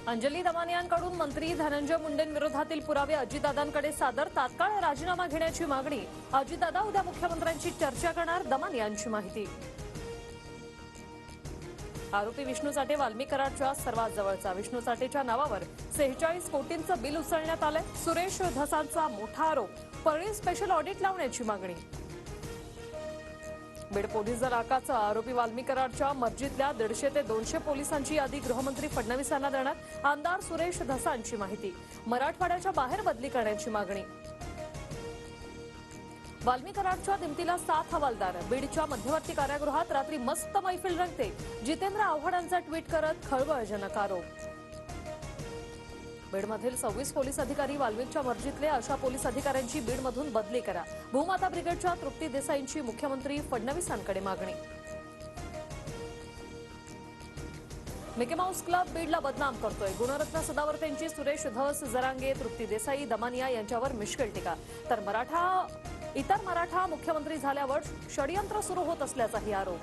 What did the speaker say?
अंजली दमानियांकडून मंत्री धनंजय मुंडेंविरोधातील पुरावे अजितदादांकडे सादर, तात्काळ राजीनामा घेण्याची मागणी। अजितदादा उद्या मुख्यमंत्र्यांची चर्चा करणार, दमानियांची माहिती। आरोपी विष्णू साठे वाल्मी कराडच्या सर्वात जवळचा। विष्णू साठेच्या नावावर 46 कोटींचं बिल उचलण्यात आलंय। सुरेश धसांचा मोठा आरोप, परळी स्पेशल ऑडिट लावण्याची मागणी। बीड पोलीस दलाचा आरोपी वाल्मी कराडच्या मर्जीतल्या 150 ते 200 पोलिसांची यादी गृहमंत्री फडणवीस यांना देणार। आमदार सुरेश धसांची माहिती। मराठवाड्याच्या बाहेर बदली करण्याची मागणी। वाल्मी कराडच्या दिमतीला 7 हवालदार। बीडच्या मध्यवर्ती कारागृहात रात्री मस्त मैफिल रंगते। जितेंद्र आव्हाडांचा ट्विट करत खळबळजनक आरोप। बीडमधील 26 पोलीस अधिकारी वाल्मीच्या मर्जीतले, अशा पोलीस अधिकाऱ्यांची बीडमधून बदली करा। भूमाता ब्रिगेडच्या तृप्ती देसाईंची मुख्यमंत्री फडणवीसांकडे मागणी। मिकी माऊस क्लब बीडला बदनाम करतोय। गुणरत्न सदावर्तेंची सुरेश धस, जरांगे, तृप्ती देसाई, दमानिया यांच्यावर मिश्किल टीका। तर इतर मराठा मुख्यमंत्री झाल्यावर षडयंत्र सुरू होत असल्याचाही आरोप।